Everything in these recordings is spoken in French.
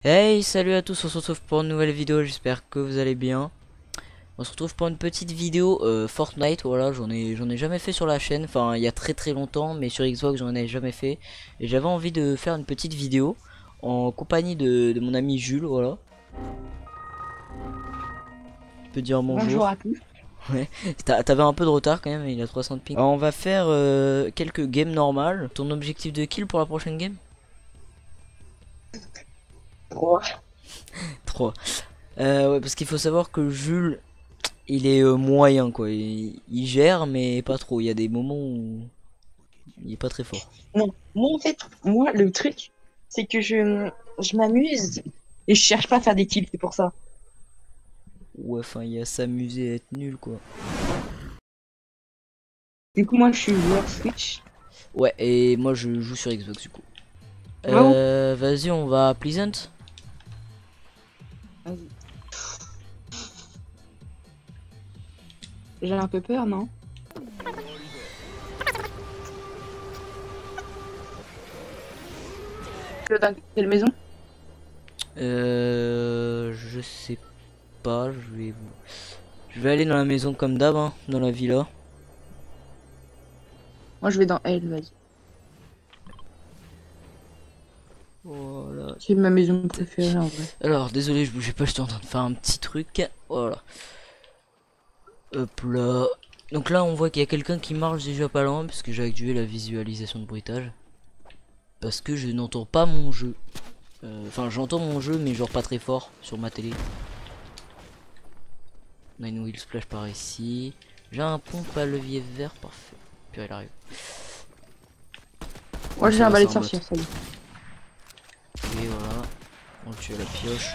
Hey, salut à tous, on se retrouve pour une nouvelle vidéo, j'espère que vous allez bien. On se retrouve pour une petite vidéo Fortnite, voilà, j'en ai jamais fait sur la chaîne, enfin il y a très longtemps, mais sur Xbox j'en ai jamais fait. Et j'avais envie de faire une petite vidéo en compagnie de mon ami Jules, voilà. Je peux dire Bonjour bonjour. à tous. Ouais, t'avais un peu de retard quand même, il a 300 de ping. Alors, on va faire quelques games normales. Ton objectif de kill pour la prochaine game? Trois. 3. Ouais, parce qu'il faut savoir que Jules, il est moyen quoi, il gère mais pas trop, il y a des moments où il est pas très fort. Non, moi en fait, moi le truc, c'est que je m'amuse et je cherche pas à faire des kills, c'est pour ça. Ouais, enfin il y a s'amuser à être nul quoi. Du coup, moi je suis joueur Switch. Ouais, et moi je joue sur Xbox du coup. Va où? Vas-y, on va à Pleasant. Vas-y. J'ai un peu peur, non? Dans quelle maison? Je sais pas, je vais aller dans la maison comme d'hab, hein, dans la villa. Moi je vais dans L, vas-y. Voilà. C'est ma maison Tac. préférée en vrai. Alors désolé, je bougeais pas, j'étais en train de faire un petit truc. Voilà. Hop là. Donc là on voit qu'il y a quelqu'un qui marche déjà pas loin parce que j'ai activé la visualisation de bruitage. Parce que je n'entends pas mon jeu. Enfin, j'entends mon jeu, mais genre pas très fort sur ma télé. Nine Wheel Splash par ici. J'ai un pompe à levier vert, parfait. Puis elle arrive. Moi Oh, j'ai ça un va, c'est balai de un bot. sorcière, ça y est. Et voilà. On le tue à la pioche.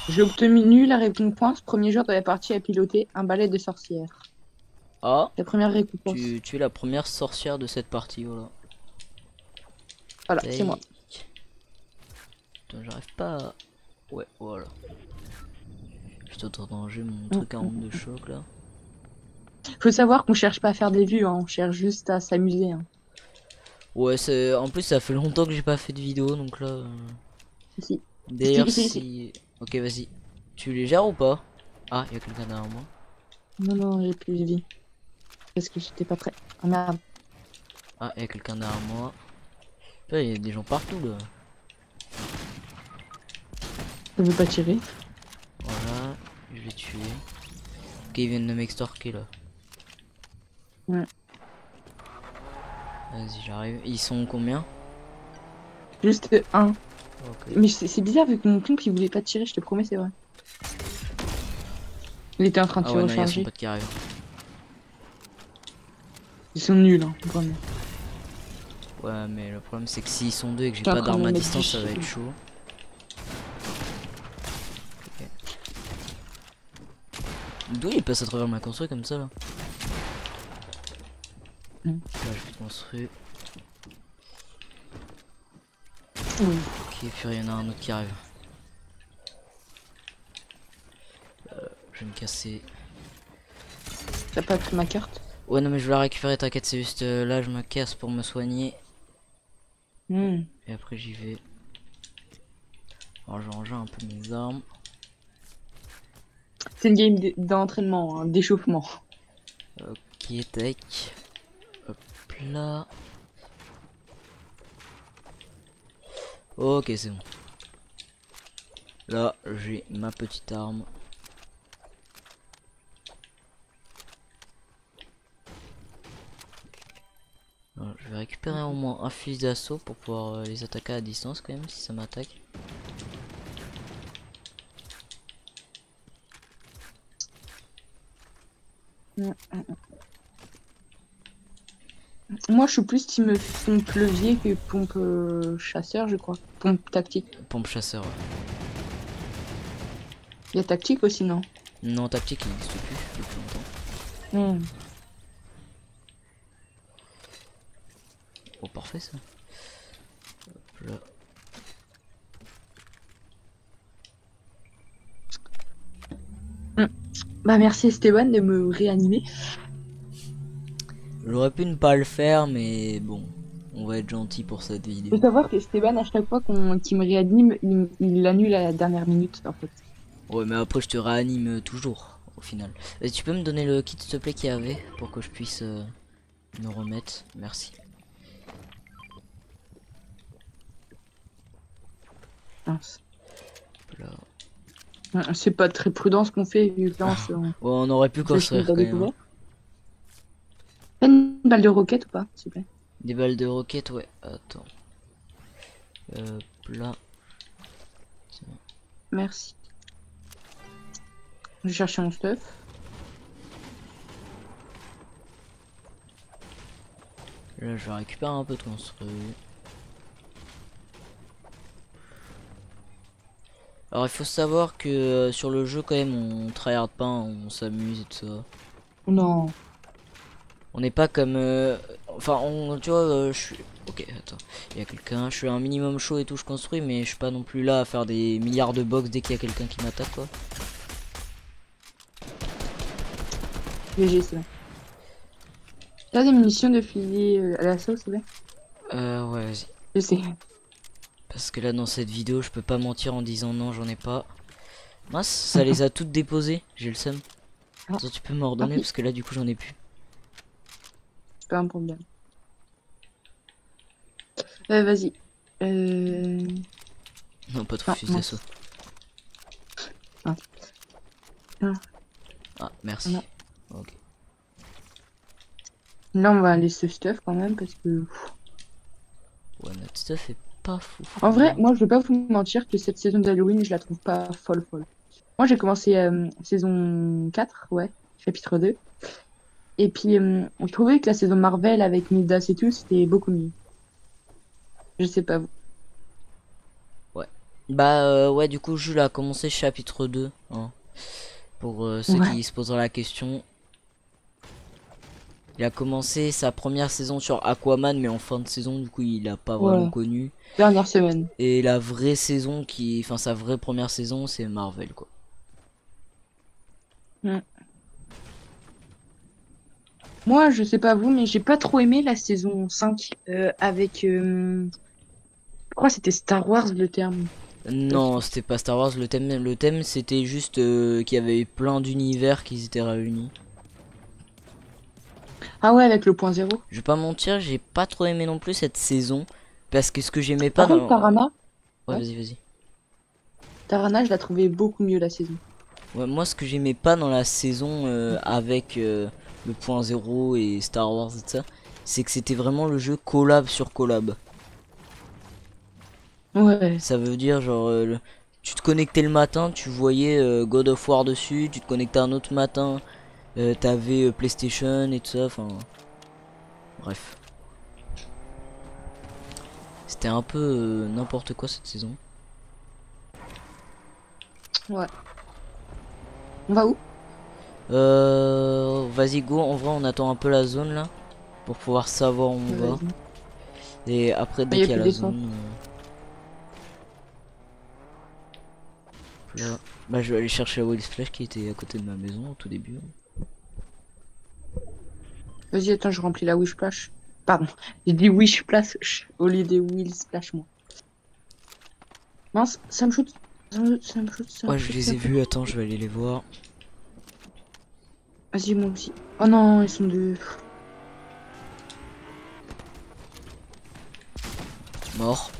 J'ai obtenu la récompense. Premier jour de la partie à piloter un balai de sorcière. Ah, La première récompense. tu es la première sorcière de cette partie, voilà. Voilà, c'est moi. Tac. Putain, j'arrive pas à... Ouais, voilà. Je suis en train de ranger mon Mm, truc à onde de mm. choc, là. Faut savoir qu'on cherche pas à faire des vues, hein, on cherche juste à s'amuser, hein. Ouais, c'est... En plus, ça fait longtemps que j'ai pas fait de vidéo, donc là... Ici. Ici, D'ailleurs, ici, ici. si... Ok, vas-y. Tu les gères ou pas? Ah, il y a quelqu'un derrière moi. Non, non, j'ai plus de vie. Parce que j'étais pas prêt. Ah merde. Ah, il y a quelqu'un derrière moi. Putain, il y a des gens partout là. Ça veut pas tirer. Voilà, je l'ai tué. Ok, ils viennent de m'extorquer là. Ouais. Vas-y, j'arrive. Ils sont combien? Juste un. Ok. Mais c'est bizarre vu que mon pompe il voulait pas tirer, je te promets, c'est vrai. Il était en train de Ah se ouais, non, il y a son recharger. pote qui arrive. Ils sont nuls, hein, vraiment. Ouais, mais le problème c'est que s'ils sont deux et que Je j'ai suis en pas train de d'arme me à mettre du distance, ça va être shield. chaud. Ok. D'où il passe à travers ma construit comme ça là? Mm. Là, je vais construire. Oui. Ok, puis il y en a un autre qui arrive. Je vais me casser. T'as pas pris ma carte? Ouais, non, mais je vais la récupérer, t'inquiète, c'est juste là, je me casse pour me soigner. Hmm. Et après, j'y vais. Alors, je range un peu mes armes. C'est une game d'entraînement, hein, d'échauffement. Ok, tac. Hop là. Ok, c'est bon. Là, j'ai ma petite arme. Alors, je vais récupérer au moins un fusil d'assaut pour pouvoir les attaquer à distance quand même si ça m'attaque. Mm. Moi, je suis plus team pompe levier que pompe chasseur, je crois. Pompe tactique. Pompe chasseur, ouais. Il y a tactique aussi, non? Non, tactique, il n'existe plus depuis longtemps. Hmm. Oh, parfait ça. Hop là. Hmm. Bah merci Esteban de me réanimer. J'aurais pu ne pas le faire, mais bon, on va être gentil pour cette Faut vidéo. savoir que Esteban, à chaque fois qu'il me réanime, il l'annule à la dernière minute, en fait. Ouais, mais après je te réanime toujours, au final. Tu peux me donner le kit, s'il te plaît, qu'il y avait, pour que je puisse me remettre. Merci. Mince. Là. C'est pas très prudent ce qu'on fait, vu que là, Ouais, on aurait pu construire quand même, hein. T'as une balle de roquette ou pas, s'il te plaît? Des balles de roquette, ouais. Attends. Là. Merci. Je vais chercher mon stuff. Là, je vais récupérer un peu de construit. Alors, il faut savoir que sur le jeu, quand même, on tryhard pas, hein, on s'amuse et tout ça. Non. On n'est pas comme. Enfin, tu vois, je suis. Ok, attends. Il y a quelqu'un. Je suis un minimum chaud et tout, je construis, mais je suis pas non plus là à faire des milliards de box dès qu'il y a quelqu'un qui m'attaque, quoi. GG, c'est bon. T'as des munitions de fusil à l'assaut, c'est vrai? Ouais, vas-y. Je sais. Parce que là, dans cette vidéo, je peux pas mentir en disant non, j'en ai pas. Mince, ça les a toutes déposées. J'ai le seum. Ah. Attends, tu peux me redonner parce que là, du coup, j'en ai plus. C'est pas un problème. Vas-y. Non, pas de Ah, fusil d'assaut. Ah. Ah. Ah, merci. Ah. Ok. Là, on va laisser ce stuff quand même parce que. Ouais, notre stuff est pas fou. En vrai, moi, je vais pas vous mentir que cette saison d'Halloween, je la trouve pas folle. Moi, j'ai commencé saison 4, ouais, chapitre 2. Et puis, je trouvais que la saison Marvel avec Midas et tout, c'était beaucoup mieux. Je sais pas vous. Bah, ouais, du coup, Jules a commencé chapitre 2. Hein, pour ceux Ouais. qui se poseraient la question. Il a commencé sa première saison sur Aquaman, mais en fin de saison, du coup, il a pas vraiment Ouais. connu. Dernière semaine. Et la vraie saison enfin sa vraie première saison, c'est Marvel, quoi. Mm. Moi, je sais pas vous, mais j'ai pas trop aimé la saison 5 avec. Je crois que c'était Star Wars le terme. Non, c'était pas Star Wars. Le thème, c'était juste qu'il y avait plein d'univers qui étaient réunis. Ah ouais, avec le point zéro. Je vais pas mentir, j'ai pas trop aimé non plus cette saison. Parce que ce que j'aimais pas Par contre, dans. Tarana, Ouais, ouais. vas-y. Tarana, je la trouvais beaucoup mieux la saison. Ouais, moi, ce que j'aimais pas dans la saison avec le point zéro et Star Wars et tout ça, c'est que c'était vraiment le jeu collab sur collab. Ouais. Ça veut dire, genre, tu te connectais le matin, tu voyais God of War dessus, tu te connectais un autre matin, t'avais PlayStation et tout ça, enfin. Bref. C'était un peu n'importe quoi cette saison. Ouais. On va où? Vas-y, go, en vrai, on attend un peu la zone là, pour pouvoir savoir où on va. Vas-y. Et après, dès Il y a qu'il y a plus la d'essence. zone. Là. Bah, je vais aller chercher la Wild Splash qui était à côté de ma maison au tout début. Vas-y, attends, je remplis la Wish Splash. Pardon, j'ai dit Wish Splash au lieu des Will Splash, moi. Mince, ça me shoot. Ouais, je les ai vus, attends, je vais aller les voir. Vas-y, moi aussi. Oh non, ils sont deux. Mort.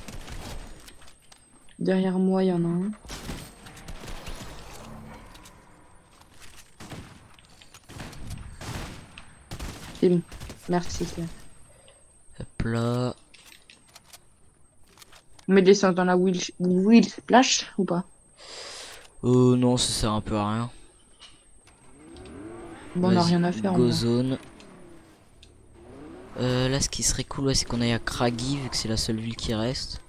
Derrière moi, il y en a un. C'est bon. Merci, Claire. Hop là. On met de l'essence dans la Will Splash ou pas? Oh non, ça sert un peu à rien. Bon, on n'a Vas-y, rien à faire. go On va. zone. Là, ce qui serait cool, ouais, c'est qu'on aille à Craggy, vu que c'est la seule ville qui reste.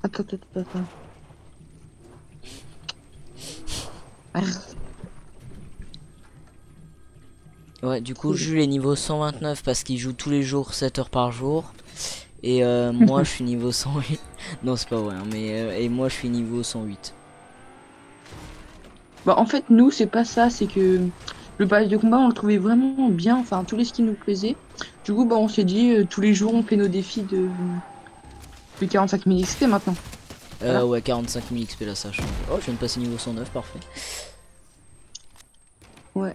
Attends. Ah, Ouais, du coup, cool. Jules est niveau 129 parce qu'il joue tous les jours 7 heures par jour. Et moi, je suis niveau 108. Non, c'est pas vrai, hein, mais et moi, je suis niveau 108. Bah, en fait, nous, c'est pas ça. C'est que Le pass de combat, on le trouvait vraiment bien. Enfin, tous les skins nous plaisaient. Du coup, bah, on s'est dit, tous les jours, on fait nos défis de 45 000 XP maintenant. Voilà. Ouais, 45 000 XP là, ça change. Oh, je viens de passer niveau 109, parfait. Ouais.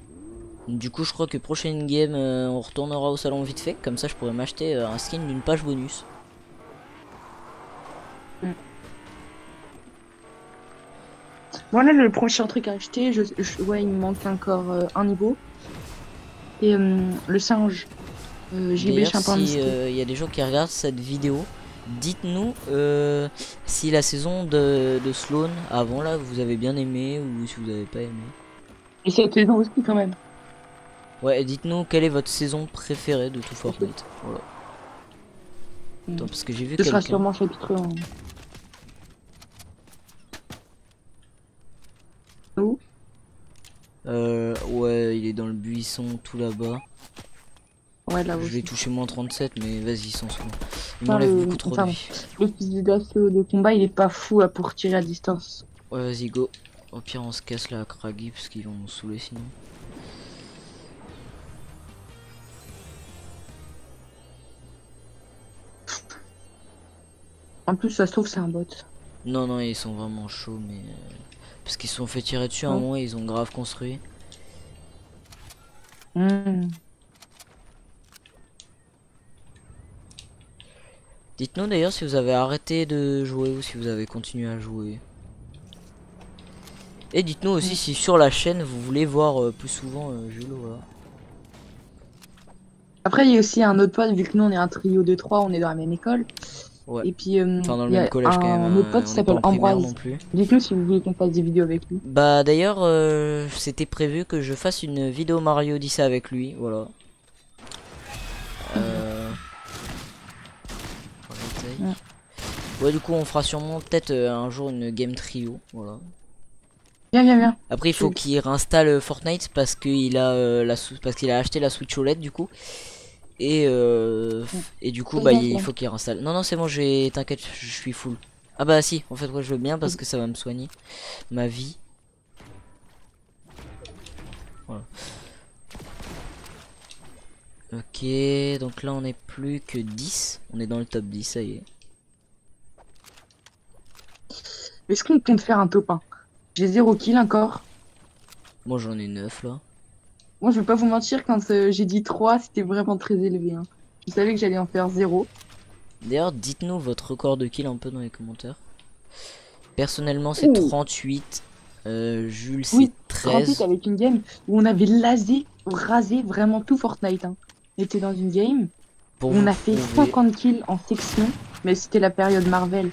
Du coup, je crois que prochaine game, on retournera au salon vite fait. Comme ça, je pourrais m'acheter un skin d'une page bonus. Mm. Bon, là, le prochain truc à acheter, ouais, il me manque encore un niveau. Et le singe, JB D'ailleurs, si Chimpanzé. il y a des gens qui regardent cette vidéo, dites-nous si la saison de Sloan avant là, vous avez bien aimé ou si vous avez pas aimé. Et cette saison aussi, quand même. Ouais, dites-nous quelle est votre saison préférée de tout Fortnite. Voilà. Attends, parce que j'ai vu Ce sera quelqu'un. sûrement chapitre 1. Où? Ouais, il est dans le buisson tout là-bas. Ouais, là Je vais aussi. toucher moins 37, mais vas-y, sans soin. Il Enfin, m'enlève beaucoup trop de enfin, vie. le fusil d'assaut de combat, il est pas fou là, pour tirer à distance. Ouais, vas-y, go. Au pire, on se casse là à Craggy parce qu'ils vont nous saouler sinon. En plus, ça se trouve, c'est un bot. Non, non, ils sont vraiment chauds, mais. Parce qu'ils se sont fait tirer dessus à un Ouais. moment, ils ont grave construit. Hmm. Dites-nous d'ailleurs si vous avez arrêté de jouer ou si vous avez continué à jouer. Et dites-nous aussi si sur la chaîne vous voulez voir plus souvent Julo. Voilà. Après, il y a aussi un autre pote, vu que nous, on est un trio de trois, on est dans la même école. Ouais. Et puis, Enfin, dans le il y même a collège quand même, un autre pote hein. qui On n'est pas s'appelle en primaire non Ambroise. plus. Dites-nous si vous voulez qu'on fasse des vidéos avec lui. Bah d'ailleurs, c'était prévu que je fasse une vidéo Mario Odyssey avec lui. Voilà. Voilà, tac. Ouais. Ouais, du coup, on fera sûrement peut-être un jour une game trio. Voilà. Viens, viens, viens. Après, il faut qu'il réinstalle Fortnite parce qu'il a parce qu'il a acheté la Switch OLED du coup. Et du coup, bah, il faut qu'il réinstalle. Non, non, c'est bon, t'inquiète, je suis full. Ah bah si, en fait, ouais, je veux bien parce que ça va me soigner ma vie. Voilà. Ok, donc là, on est plus que 10. On est dans le top 10, ça y est. Est-ce qu'on compte faire un top 1? J'ai 0 kill encore. Moi, j'en ai 9 là. Moi, je vais pas vous mentir, quand j'ai dit 3, c'était vraiment très élevé. Hein. Je savais que j'allais en faire 0. D'ailleurs, dites-nous votre record de kill un peu dans les commentaires. Personnellement, c'est Ouh. 38. Jules, c'est Oui, 13. 38 avec une game où on avait rasé vraiment tout Fortnite. Hein. On était dans une game Pour où on vous a fait prouver, 50 kills en section, mais c'était la période Marvel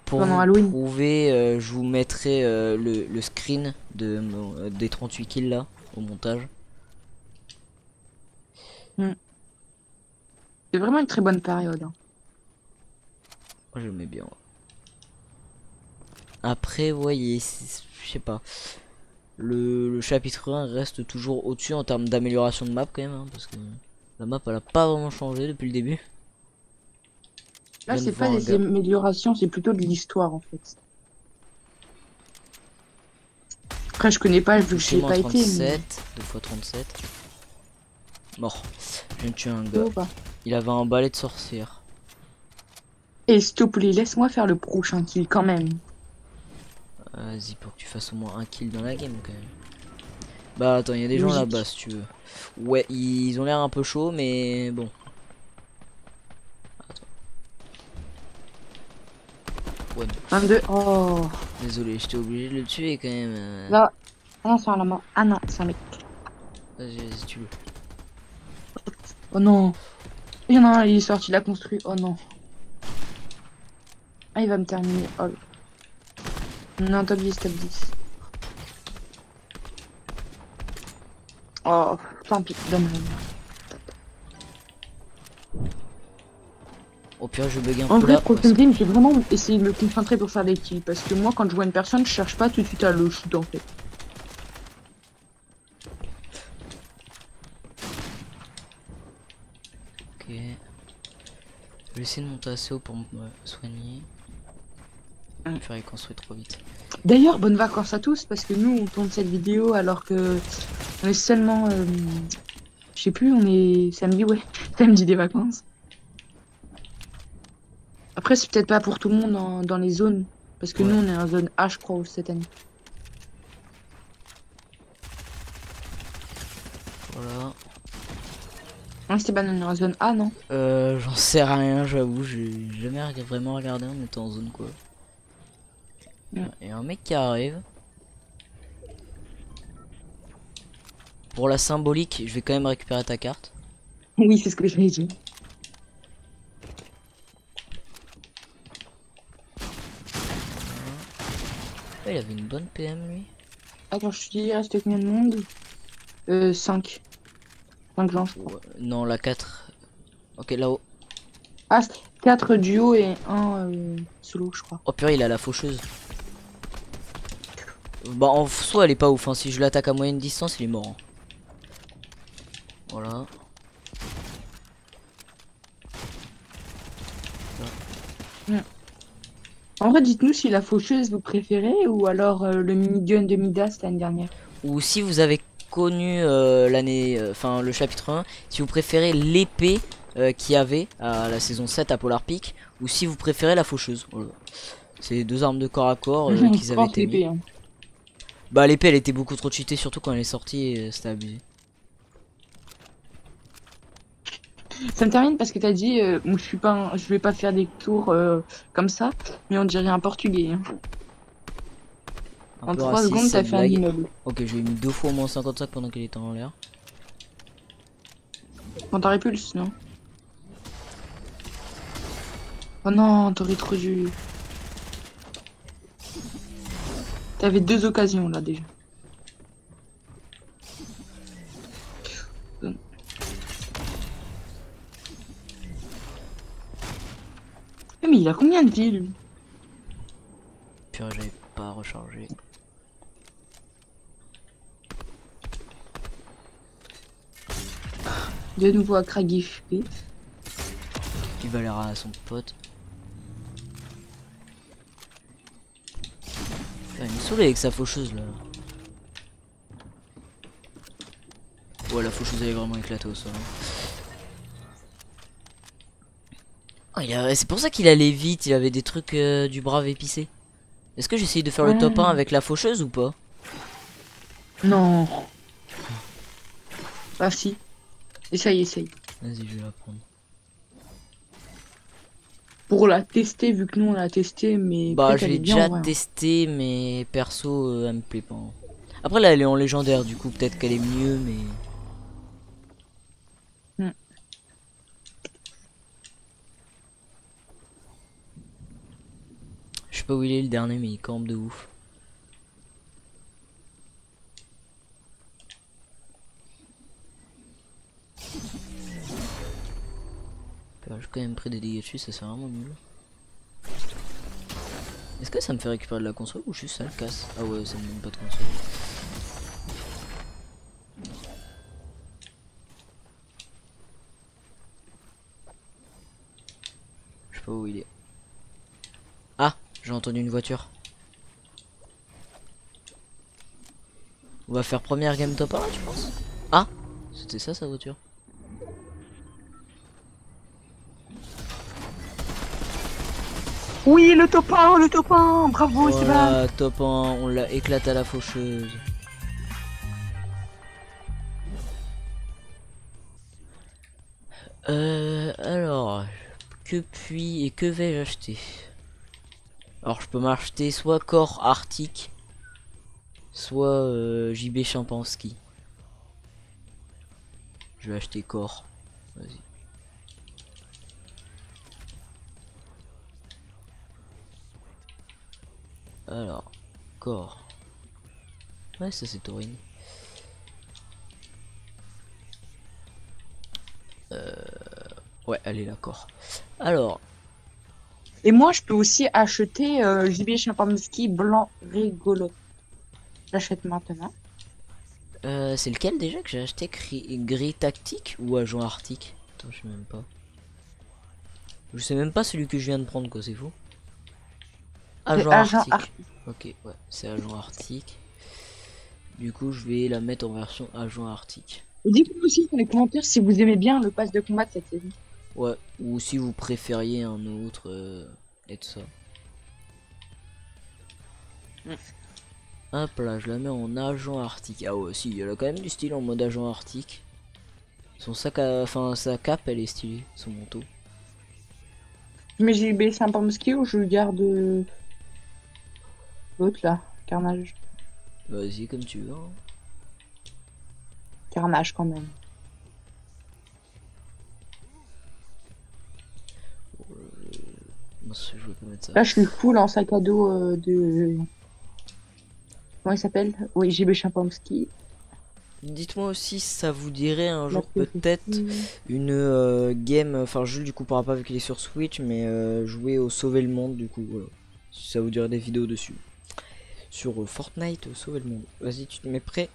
pour pendant vous Halloween. prouver, je vous mettrai le screen des 38 kills là au montage. C'est vraiment une très bonne période. Hein. Moi, je le mets bien. Ouais. Après, ouais, je sais pas. Le chapitre 1 reste toujours au-dessus en termes d'amélioration de map quand même, hein, parce que la map elle a pas vraiment changé depuis le début. Là, Je viens c'est de pas voir un des gars. améliorations, c'est plutôt de l'histoire en fait. Après, je connais pas vu que j'y ai Touché-moi pas été. Mais... 37, 2 fois 37. Mort. Je viens de tuer un gars. Oh, bah. Il avait un balai de sorcière. Et s'il te plaît, laisse-moi faire le prochain kill quand même. Vas-y, pour que tu fasses au moins un kill dans la game quand même. Bah attends, il y a des gens Logique. là-bas si tu veux. Ouais, ils ont l'air un peu chauds, mais bon. Attends. Ouais, non. 22. Oh. Désolé, j'étais obligé de le tuer quand même. Là. Ah non, c'est un lama. Ah non, c'est un mec. Vas-y, tu le. Oh non. Il y en a un, il est sorti, il a construit. Oh non. Ah, il va me terminer. Oh. Non, top 10, top 10. Oh, tant pis, dommage. Au pire, je bug un En peu vrai, là. prochaine game, j'ai vraiment essayé de me concentrer pour faire des kills. Parce que moi, quand je vois une personne, je cherche pas tout de suite à le shoot en fait. Ok. Je vais essayer de monter assez haut pour me soigner. Faire construire trop vite. D'ailleurs, bonnes vacances à tous, parce que nous, on tourne cette vidéo alors que on est seulement, je sais plus, on est samedi, ouais, samedi des vacances. Après, c'est peut-être pas pour tout le monde dans les zones, parce que Ouais. nous, on est en zone A, je crois, cette année. Voilà. Non, Stéban, on est en zone A, non? J'en sais rien, j'avoue, j'ai jamais vraiment regardé, on était en zone quoi. Ouais. Et un mec qui arrive. Pour la symbolique, je vais quand même récupérer ta carte. Oui, c'est ce que j'allais dire. Ouais, il avait une bonne PM lui. Attends, je te dis, il reste combien de monde? 5. 5 gens, je crois. Ouais, non, la 4. Ok, là-haut. Ah, 4 duos et un solo, je crois. Oh purée, il a la faucheuse. Bah en soi elle est pas ouf, hein. Si je l'attaque à moyenne distance il est mort, hein. Voilà. En vrai, dites-nous si la faucheuse vous préférez ou alors le minigun de Midas l'année dernière. Ou si vous avez connu l'année, enfin le chapitre 1, si vous préférez l'épée qu'il y avait à la saison 7 à Polar Peak, ou si vous préférez la faucheuse. Voilà. C'est deux armes de corps à corps Je qu'ils avaient pense été mis. l'épée. Hein. Bah l'épée elle était beaucoup trop cheatée, surtout quand elle est sortie, c'était abusé. Ça me termine parce que t'as dit, je suis pas, je vais pas faire des tours comme ça, mais on dirait un portugais. Hein. Un En peu 3 raciste secondes, t'as cette fait un blague. immeuble. Ok, je lui ai mis 2 fois au moins 55 pendant qu'il était en l'air. Quand t'as répulse, non? Oh non, t'aurais trop dû. T'avais 2 occasions là déjà. Mais il a combien de vie lui? Puis j'avais pas rechargé. De nouveau à Craggy. Il va aller à son pote. Il me saoule avec sa faucheuse là. Ouais, la faucheuse elle est vraiment éclatée au sol. Oh, c'est pour ça qu'il allait vite, il avait des trucs du brave épicé. Est-ce que j'essaye de faire le top 1 avec la faucheuse ou pas? Non. Ah si. Essaye, essaye. Vas-y, je vais la prendre. Pour la tester, vu que nous on l'a testé, mais Bah, peut-être je elle l'ai est bien en déjà vrai. Hein. testé, mais perso, elle me plaît pas. Hein. Après, là, elle est en légendaire, du coup, peut-être qu'elle est mieux, mais. Hmm. Je sais pas où il est le dernier, mais il campe de ouf. J'ai quand même pris des dégâts dessus, ça c'est vraiment nul. Est-ce que ça me fait récupérer de la console ou juste ça le casse? Ah ouais, ça me donne pas de console. Je sais pas où il est. Ah, j'ai entendu une voiture. On va faire première game top 1 tu penses? Ah, c'était ça sa voiture. Oui, le top 1, le top 1. Bravo, Sébastien. Voilà, top 1, on l'a éclaté à la faucheuse. Alors, que puis et que vais-je acheter? Alors je peux m'acheter soit corps arctique, soit JB Champansky. Je vais acheter corps. Vas-y. Alors, corps. Ouais, ça c'est taurine. Ouais, allez, là, corps. Alors, Et moi, je peux aussi acheter JB Champansky blanc rigolo. J'achète maintenant. c'est lequel déjà que j'ai acheté? Gris tactique ou agent arctique? Attends, je sais même pas. Je sais même pas celui que je viens de prendre, quoi, c'est fou. C'est Agent agent Arctique. Arctique. Ok, ouais, c'est Agent Arctique. Du coup, je vais la mettre en version Agent Arctique. Et dites-moi aussi dans les commentaires si vous aimez bien le pass de combat de cette saison. Ouais, ou si vous préfériez un autre et tout ça. Hop là, je la mets en Agent Arctique. Ah ouais, si, elle a quand même du style en mode Agent Arctique. Son sac à... Enfin, sa cape, elle est stylée, son manteau. Mais j'ai baissé un Pomsky ou je garde l'autre là, Carnage. Vas-y, comme tu veux. Hein. Carnage quand même. Mince, je vais pas mettre ça. Là, je suis full en sac à dos de. Comment il s'appelle? Oui, JB Champomsky. Dites-moi aussi si ça vous dirait un La jour peut-être une game, enfin Jules du coup pourra pas vu qu'il est sur Switch, mais jouer au Sauver le Monde du coup, voilà. Si ça vous dirait des vidéos dessus. Sur Fortnite, Sauver le Monde. Vas-y, tu te mets prêt?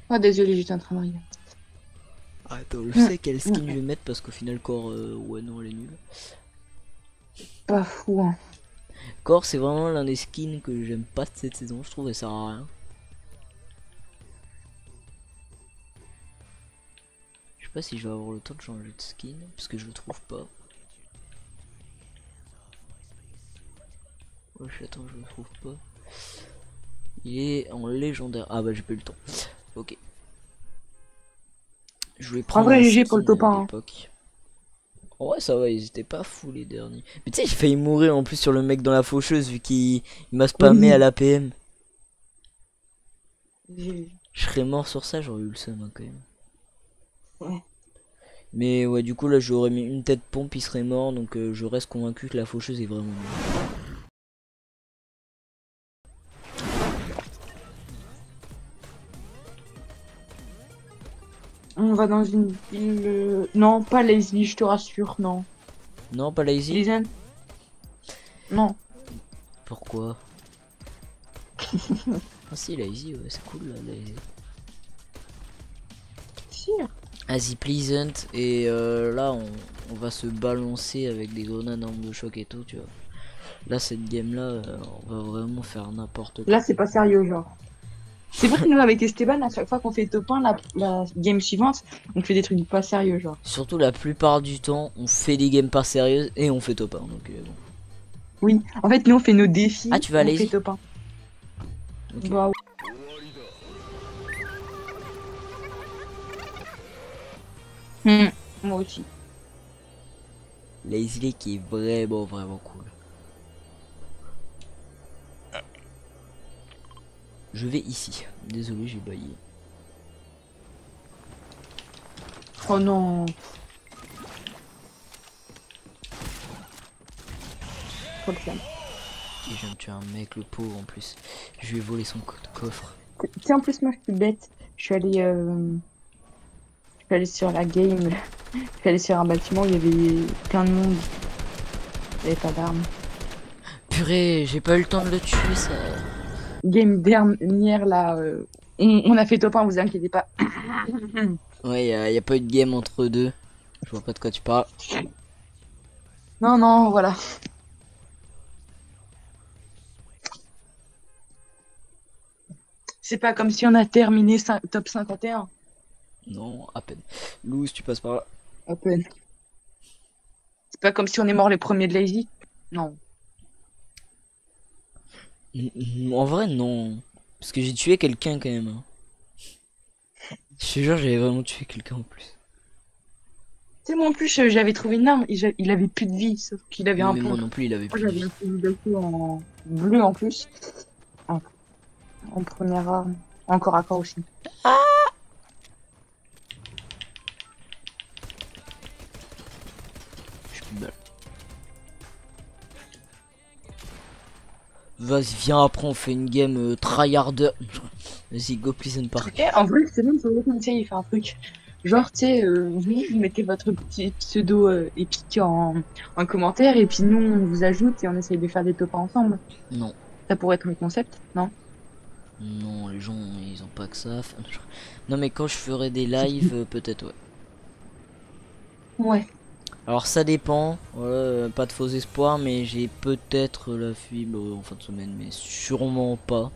Ah, désolé, j'étais en train de regarder. Attends, je sais quelle skin je vais mettre parce qu'au final Core, ouais non elle est nulle. Pas fou, hein. Core c'est vraiment l'un des skins que j'aime pas de cette saison, je trouve que ça sert à rien. Je sais pas si je vais avoir le temps de changer de skin, parce que je le trouve pas. Wesh, attends, je le trouve pas. Il est en légendaire. Ah bah j'ai pas eu le temps. Ok. Je vais prendre vrai, un GG pour le skin top 1. d'époque. En vrai ça va, ils étaient pas fous les derniers. Mais tu sais, j'ai failli mourir en plus sur le mec dans la faucheuse vu qu'il m'a spammé à l'APM. Je serais mort sur ça, j'aurais eu le seum hein, quand même. Ouais. Mais ouais, du coup là j'aurais mis une tête pompe, il serait mort, donc je reste convaincu que la faucheuse est vraiment nulle. On va dans une ville. Non, pas Lazy, je te rassure, non. Non, pas lazy. Listen. Non. Pourquoi? Ah si, lazy, ouais, c'est cool là, lazy. Sûr. Vas-y, pleasant, et là on va se balancer avec des grenades d'armes de choc et tout, tu vois. Là, cette game là, on va vraiment faire n'importe quoi. Là, c'est pas sérieux, genre. C'est vrai que nous, avec Esteban, à chaque fois qu'on fait top 1, la game suivante, on fait des trucs pas sérieux, genre. Surtout la plupart du temps, on fait des games pas sérieuses et on fait top 1, donc bon. Oui, en fait, nous, on fait nos défis, Ah, tu vas à on fait lazy? top 1. Ok. Bah, moi aussi. Lazy Lake qui est vraiment cool. Je vais ici. Désolé, j'ai baillé. Oh non. Trop le fun. Et je viens de tuer un mec, le pauvre en plus. Je lui ai volé son coffre. Tiens, en plus, moi, je suis bête. Je suis allée sur la game. Je suis allée sur un bâtiment où il y avait plein de monde. Il n'y avait pas d'armes. Purée, j'ai pas eu le temps de le tuer, ça. Game dernière, là, on a fait top 1, vous inquiétez pas. Ouais, y a pas eu de game entre deux. Je vois pas de quoi tu parles. Non, non, voilà. C'est pas comme si on a terminé top 51. Non, à peine. Loose, tu passes par là. À peine. C'est pas comme si on est mort les premiers de Lazy. Non. En vrai, non. Parce que j'ai tué quelqu'un quand même. Hein. Je te jure, j'avais vraiment tué quelqu'un en plus. Tu sais, moi en plus, j'avais trouvé une arme, il avait plus de vie, sauf qu'il avait Oui, un mais moi pompe. non plus, il avait Moi plus de j'avais un vie. fusil d'assaut en bleu en plus. En, en première arme. Encore à corps aussi. J'ai plus de balles. Vas-y, viens, après on fait une game tryharder. Vas-y, go please and park. En vrai, c'est même pour vous conseiller, il fait un truc. Genre, tu sais, vous mettez votre petit pseudo épique en commentaire et puis nous, on vous ajoute et on essaye de faire des top ensemble. Non. Ça pourrait être un concept, non? Non, les gens, ils ont pas que ça. Non, mais quand je ferai des lives, peut-être, ouais. Ouais. Alors ça dépend, voilà, pas de faux espoirs, mais j'ai peut-être la fibre en fin de semaine, mais sûrement pas,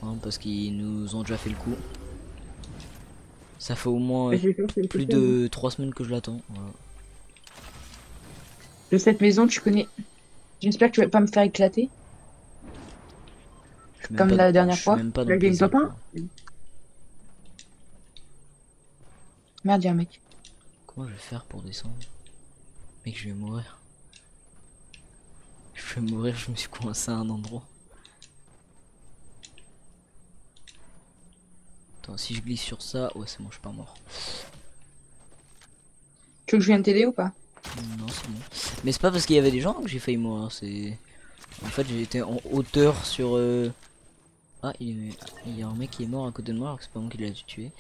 hein, parce qu'ils nous ont déjà fait le coup. Ça fait au moins Je vais faire quelque plus chose. de 3 semaines que je l'attends. Voilà. De cette maison, tu connais. J'espère que tu vas pas me faire éclater. Je suis même Comme pas, la dernière je suis fois. même pas dans La le game plaisir, top 1. quoi. Merde, y'a un mec. Comment je vais faire pour descendre? Mec, je vais mourir. Je vais mourir, je me suis coincé à un endroit. Attends, si je glisse sur ça, ouais, c'est bon, je suis pas mort. Tu veux que je vienne t'aider ou pas? Non, c'est bon. Mais c'est pas parce qu'il y avait des gens que j'ai failli mourir, c'est... En fait, j'ai été en hauteur sur... Ah, il y a un mec qui est mort à côté de moi alors que c'est pas moi qui l'ai tué.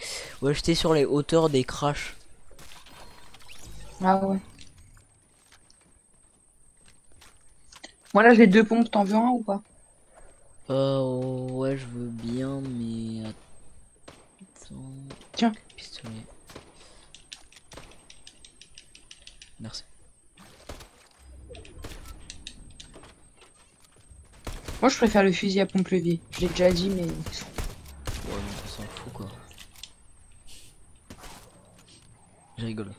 Ouais, j'étais sur les hauteurs des crashs. Ah ouais. Moi là j'ai 2 pompes, t'en veux un ou pas? Ouais, je veux bien, mais... Attends... Tiens. Pistolet. Merci. Moi je préfère le fusil à pompe levier. Je l'ai déjà dit mais. Ouais, mais on s'en fout, quoi. Je rigole.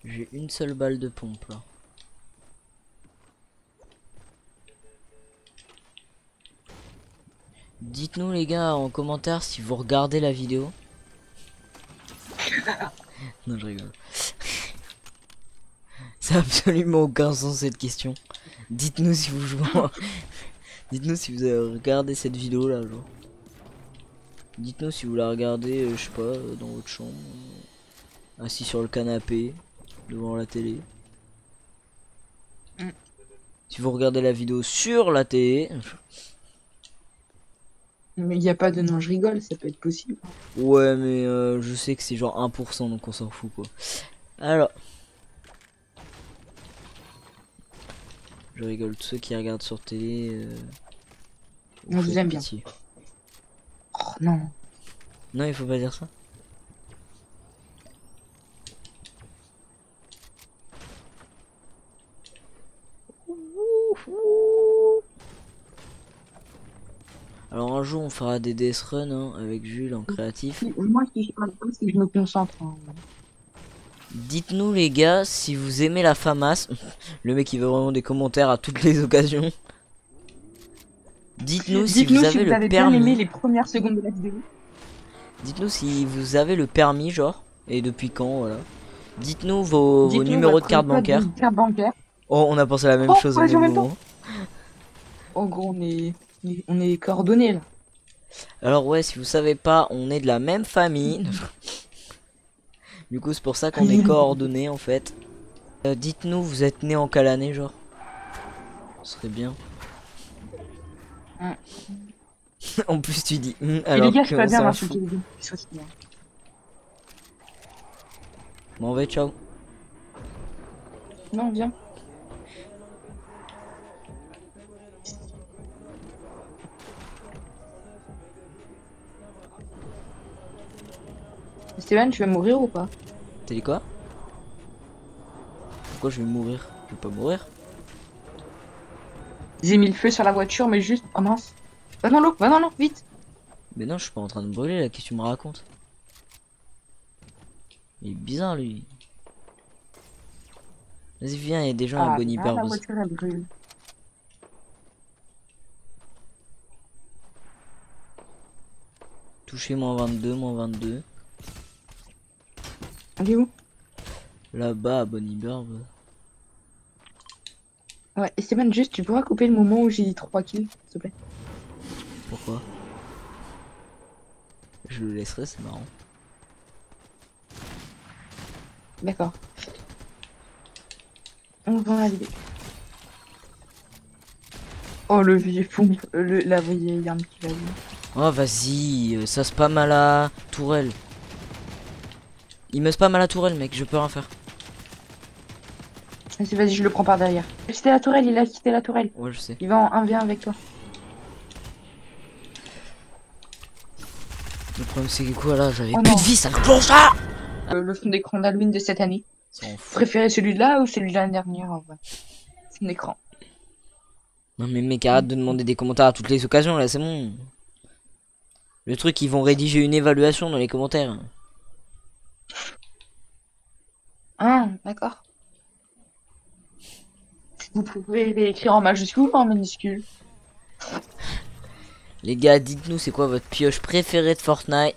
J'ai une seule balle de pompe, là. Dites-nous les gars en commentaire si vous regardez la vidéo. Non, je rigole. Ça a absolument aucun sens cette question. Dites-nous si vous jouez. Dites-nous si vous avez regardé cette vidéo là, genre. Dites-nous si vous la regardez, je sais pas, dans votre chambre, assis sur le canapé, devant la télé. Si vous regardez la vidéo sur la télé. Mais il y a pas de non, je rigole, ça peut être possible. Ouais, mais je sais que c'est genre 1%, donc on s'en fout quoi. Alors. Je rigole, tous ceux qui regardent sur télé. On vous aime bien. Pitié. Oh non. Non, il faut pas dire ça. Alors un jour on fera des DS Run hein, avec Jules en créatif. Moi si je parle pas, c'est que je me concentre. Hein. Dites-nous les gars si vous aimez la FAMAS. Le mec il veut vraiment des commentaires à toutes les occasions. Dites-nous si vous avez le bien aimé permis. les premières secondes de la vidéo. Dites-nous si vous avez le permis genre. Et depuis quand voilà. Dites-nous vos numéros de carte bancaire. Oh on a pensé à la même chose au même moment. Oh gros on est coordonnés là. Alors ouais si vous savez pas on est de la même famille. Du coup c'est pour ça qu'on est coordonnés en fait. Dites-nous vous êtes né en quelle année genre. Ce serait bien. En plus tu dis alors les gars, je peux bien fout. Bon ouais ciao. Non viens. Steven, tu vas mourir ou pas? T'as dit quoi? Pourquoi je vais mourir? Je vais pas mourir. J'ai mis le feu sur la voiture, mais juste. Oh mince. Va dans l'eau, vite. Mais non, je suis pas en train de brûler là, qu'est-ce que tu me racontes? Il est bizarre lui. Vas-y, viens, il y a des gens à bonne la hyperbose. voiture elle brûle. Touché -22, -22. Elle est où? Là-bas à bonne hyperbose. Ouais, et Steven, juste, tu pourras couper le moment où j'ai dit 3 kills, s'il te plaît. Pourquoi? Je le laisserai, c'est marrant. D'accord. On va la vidéo. Oh, le vieux pompe, la vieille arme qui va venir. Oh, vas-y, ça spam à la tourelle. Il me spam à la tourelle, mec, je peux rien faire. Vas-y, je le prends par derrière. Il a quitté la tourelle, il a quitté la tourelle. Ouais, je sais. Il va en 1v1 avec toi. Ne problème c'est que quoi là, j'avais Oh plus non. de vie, ça plonge là. Le fond d'écran d'Halloween de cette année. S'en fout. Préférez celui-là ou celui de l'année dernière en vrai. Fond d'écran. Non mais mec, arrête de demander des commentaires à toutes les occasions là, c'est bon. Le truc, ils vont rédiger une évaluation dans les commentaires. Ah, d'accord. Vous pouvez l'écrire en majuscule ou en minuscule? Les gars, dites-nous c'est quoi votre pioche préférée de Fortnite.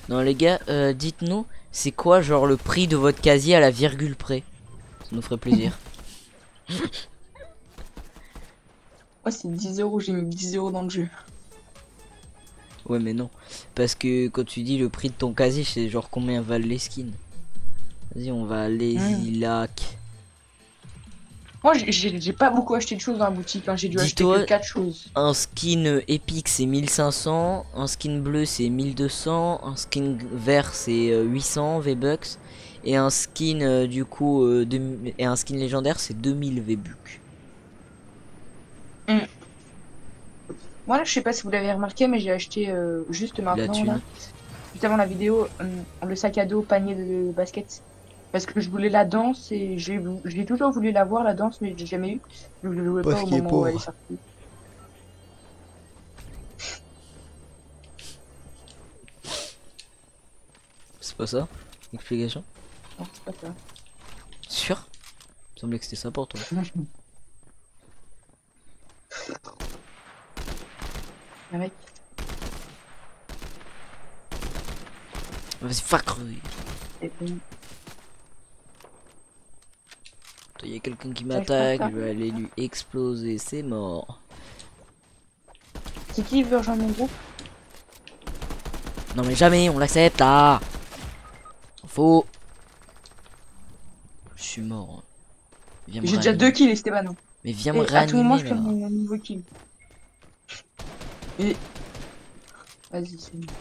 Non les gars, dites-nous c'est quoi genre le prix de votre casier à la virgule près. Ça nous ferait plaisir. Moi, c'est 10 euros. J'ai mis 10 euros dans le jeu. Ouais mais non. Parce que quand tu dis le prix de ton casier, c'est genre combien valent les skins. Vas-y, on va à Lazy Lac. Moi, j'ai pas beaucoup acheté de choses dans la boutique. Hein. J'ai dû acheter Dis-toi, que 4 choses. un skin épique c'est 1500, un skin bleu c'est 1200, un skin vert c'est 800 V-Bucks et un skin du coup et un skin légendaire c'est 2000 V-Bucks. Moi, là, je sais pas si vous l'avez remarqué, mais j'ai acheté juste La maintenant, thune. là, juste avant la vidéo, le sac à dos panier de basket. Parce que je voulais la danse et j'ai toujours voulu la voir, la danse, mais j'ai jamais eu. Donc, je ne jouais Parce pas au qu'il est moment où elle est pauvre. sortie. C'est pas ça? Explication? Non, c'est pas ça. Sûr? Il me semblait que c'était ça pour toi. Ah, mec. Vas-y, fuck. C'est bon. Il y a quelqu'un qui Ça, je m'attaque, pense je vais aller lui exploser, c'est mort. C'est qui veut rejoindre mon groupe? Non mais jamais, on l'accepte là. Faux. Je suis mort. Viens me J'ai déjà réanimer. 2 kills, Esteban. Mais viens me Et à tout moment, je réanimer fais là. mon nouveau kill. Et... Vas-y, c'est bon.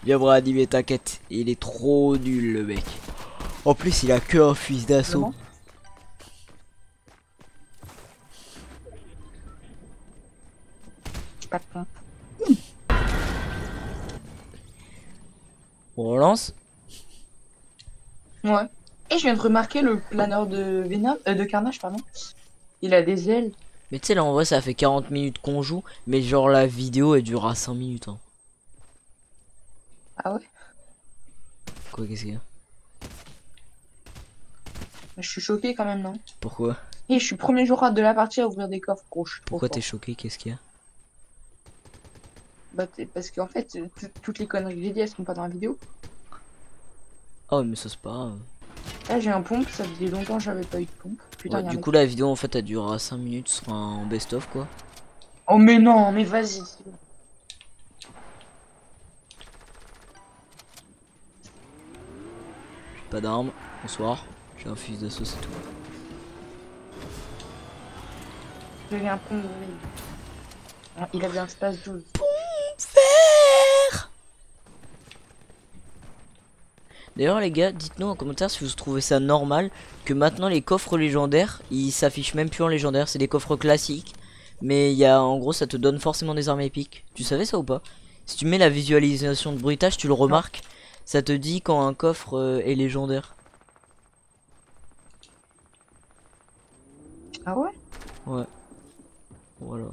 Viens me réanimer, t'inquiète. Il est trop nul le mec. En plus il a que un fusil d'assaut. Vraiment. Pas de point. On relance. Ouais. Et je viens de remarquer le planeur de Venom, de Carnage, pardon. Il a des ailes. Mais tu sais là en vrai ça fait 40 minutes qu'on joue. Mais genre la vidéo elle durera 5 minutes hein. Ah ouais? Quoi qu'est-ce qu'il y a? Je suis choqué quand même, non? Pourquoi? Et je suis premier jour de la partie à ouvrir des coffres, gros. Je suis trop Pourquoi fort. t'es choqué? Qu'est-ce qu'il y a? Bah, parce qu'en fait, toutes les conneries que j'ai dit, elles sont pas dans la vidéo. Oh mais ça c'est pas grave. Là, j'ai un pompe, ça faisait longtemps que j'avais pas eu de pompe. Putain, Ouais, y a un du mec. coup la vidéo en fait elle durera 5 minutes, ce sera en best-of quoi. Oh, mais non, mais vas-y. Pas d'armes, bonsoir. J'ai un fusil d'assaut c'est tout. J'avais un pompe. Il avait un space 12. Vert. D'ailleurs les gars, dites-nous en commentaire si vous trouvez ça normal que maintenant les coffres légendaires, ils s'affichent même plus en légendaire, c'est des coffres classiques. Mais il y a en gros ça te donne forcément des armes épiques. Tu savais ça ou pas? Si tu mets la visualisation de bruitage, tu le remarques, ça te dit quand un coffre est légendaire. Ah ouais? Ouais. Voilà.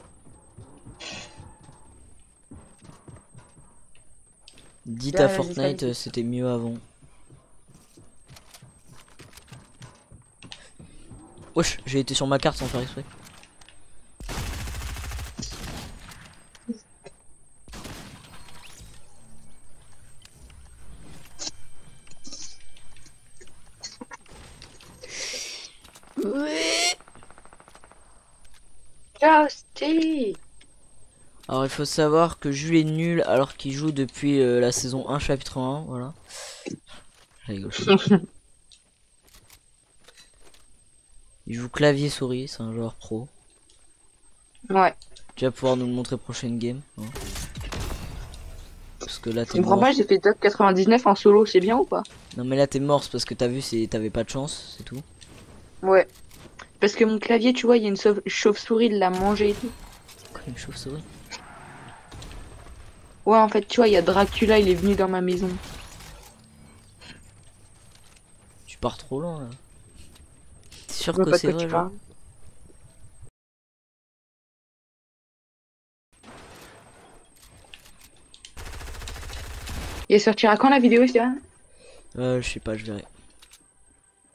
Dites Là, à vas-y, Fortnite vas-y. c'était mieux avant. Wesh, j'ai été sur ma carte sans faire exprès. Casté. Alors il faut savoir que Jules est nul alors qu'il joue depuis la saison 1 chapitre 1, voilà. Je rigole. Il joue clavier souris, c'est un joueur pro. Ouais. Tu vas pouvoir nous le montrer prochaine game. Hein. Parce que là Tu t'es comprends mort. pas, j'ai fait top 99 en solo, c'est bien ou pas? Non mais là t'es mort, c'est parce que t'as vu, t'avais pas de chance, c'est tout. Ouais. Parce que mon clavier, tu vois, il y a une chauve-souris, il l'a mangé et tout. Quoi une chauve-souris? Ouais, en fait, tu vois, il y a Dracula, il est venu dans ma maison. Tu pars trop loin là. T'es Je sûr vois que pas de c'est quoi vrai tu genre? parles. Et elle sortira quand la vidéo, Stéphane? Je sais pas, je verrai.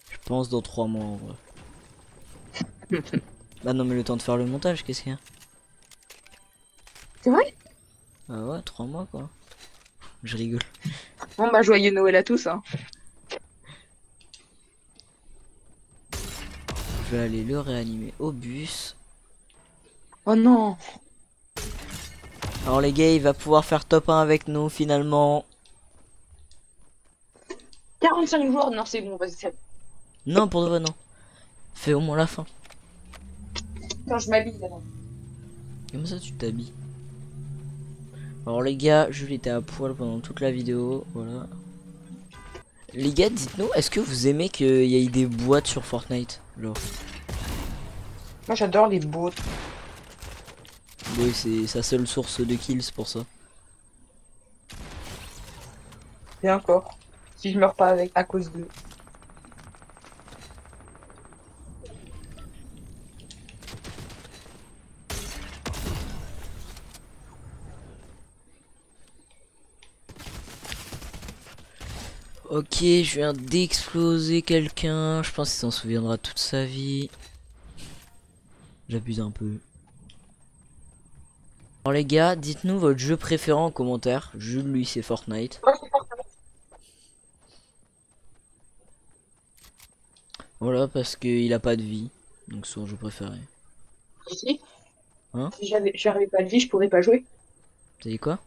Je pense dans 3 mois en vrai. Bah non mais le temps de faire le montage, qu'est-ce qu'il y a? C'est vrai? Ah ouais, 3 mois quoi. Je rigole. Bon, bah, joyeux Noël à tous, hein. Je vais aller le réanimer au bus. Oh non. Alors les gars, il va pouvoir faire top 1 avec nous finalement. 45 joueurs, non, c'est bon, vas-y, c'est bon. Non, pour de vrai, non. Fais au moins la fin. Quand je m'habille, là. Comment ça tu t'habilles? Alors les gars, Jules était à poil pendant toute la vidéo, voilà. Les gars, dites-nous, est-ce que vous aimez qu'il y ait des boîtes sur Fortnite? Genre, Moi, j'adore les bots. oui, c'est sa seule source de kills pour ça. Et encore. Si je meurs pas avec, à cause de. Ok, je viens d'exploser quelqu'un. Je pense qu'il s'en souviendra toute sa vie. J'abuse un peu. Alors les gars, dites-nous votre jeu préféré en commentaire. Jules, lui, c'est Fortnite. Voilà, parce qu'il a pas de vie. Donc son jeu préféré. Si, Hein? si j'avais pas de vie, je pourrais pas jouer. T'as dit quoi?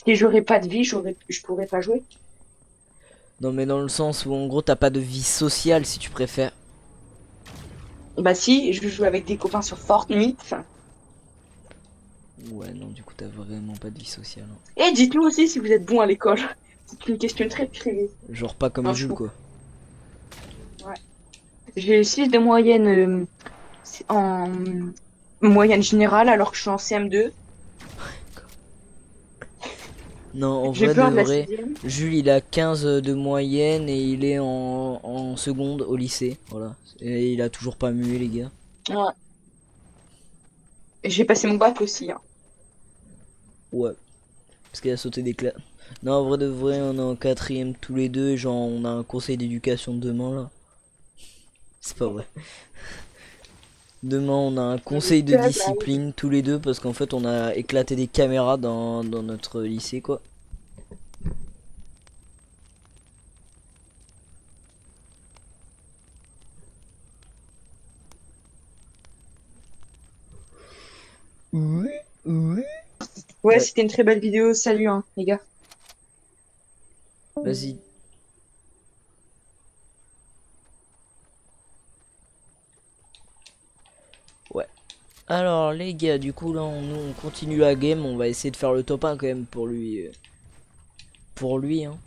Si j'aurais pas de vie, je pourrais pas jouer. Non mais dans le sens où en gros t'as pas de vie sociale si tu préfères. Bah si, je joue avec des copains sur Fortnite. Ouais non du coup t'as vraiment pas de vie sociale, hein. Et dites-nous aussi si vous êtes bon à l'école. C'est une question très privée. Genre pas comme Non, je Jules trouve. quoi. Ouais. J'ai 6 de moyenne en moyenne générale alors que je suis en CM2. Non en J'ai vrai de peur de la vrai, sixième. Jules il a 15 de moyenne et il est en seconde au lycée. Voilà. Et il a toujours pas mué les gars. Ouais. J'ai passé mon bac aussi, hein. Ouais. Parce qu'il a sauté des classes. Non en vrai de vrai on est en quatrième tous les deux. Genre on a un conseil d'éducation demain là. C'est pas vrai. Demain, on a un conseil de discipline tous les deux parce qu'en fait, on a éclaté des caméras dans notre lycée, quoi. Oui, oui. Ouais, Ouais, c'était une très belle vidéo. Salut, hein, les gars. vas-y. Ouais. Alors, les gars, du coup, là, nous, on continue la game. On va essayer de faire le top 1 quand même pour lui. Pour lui, hein.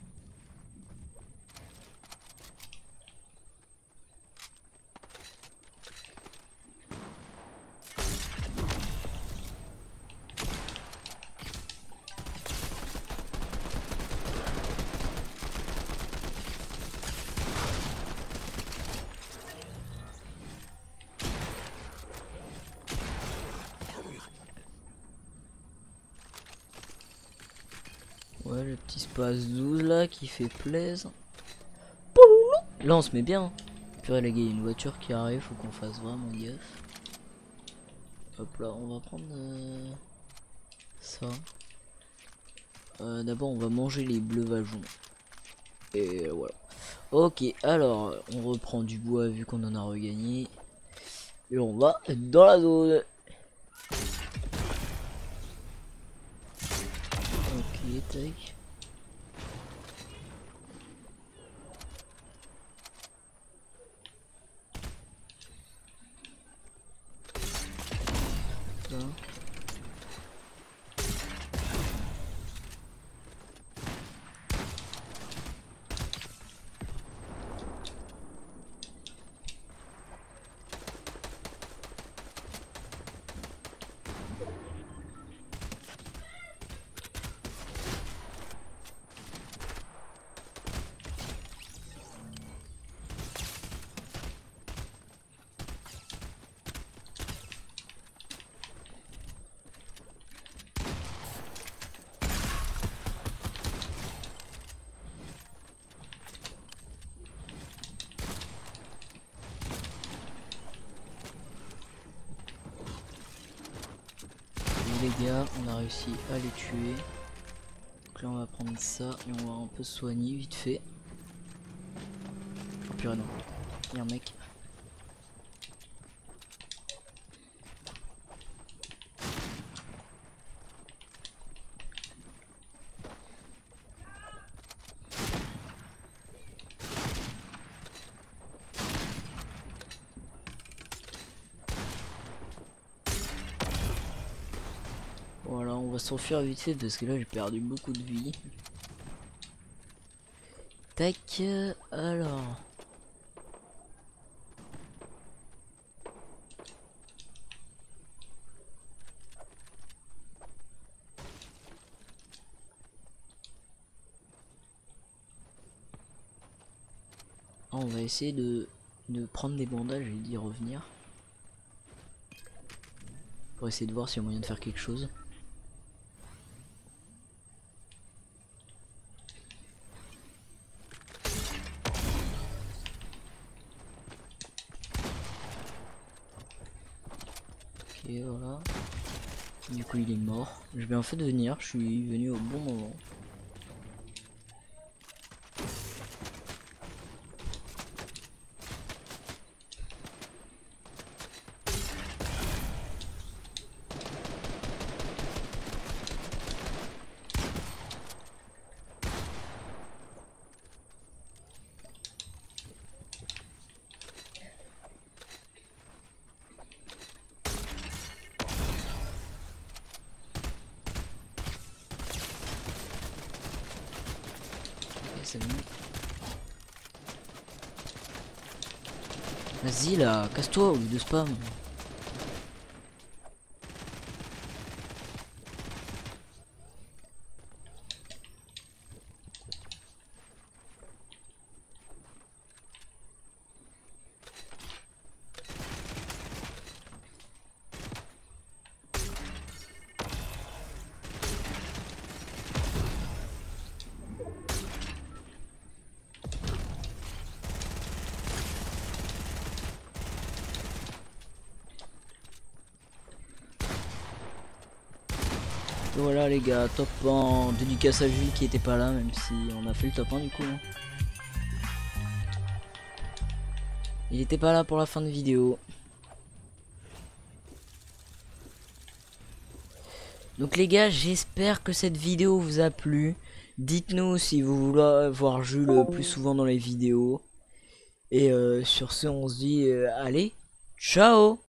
Ouais, le petit space 12 là qui fait plaisir. Là, on se met bien, hein. Purée, les gars, il y a une voiture qui arrive. Faut qu'on fasse vraiment gaffe. Hop là, on va prendre ça. D'abord, on va manger les breuvageons. Et voilà. Ok, alors on reprend du bois vu qu'on en a regagné. Et on va dans la zone. Ok, tac. Ça. les gars, on a réussi à les tuer. Donc là on va prendre ça et on va un peu se soigner vite fait. Oh purée non, il y a un mec. Voilà, on va s'enfuir vite fait parce que là j'ai perdu beaucoup de vie. Tac, alors. On va essayer de prendre des bandages et d'y revenir. Pour essayer de voir s'il y a moyen de faire quelque chose. Ok, voilà. Du coup il est mort. Je vais en fait venir, je suis venu au bon moment. Vas-y là, casse-toi au lieu de spam. Voilà les gars, top 1, dédicace à Jules qui était pas là, même si on a fait le top 1 du coup. Il était pas là pour la fin de vidéo. Donc les gars, j'espère que cette vidéo vous a plu. Dites-nous si vous voulez voir Jules plus souvent dans les vidéos. Et sur ce, on se dit allez, ciao!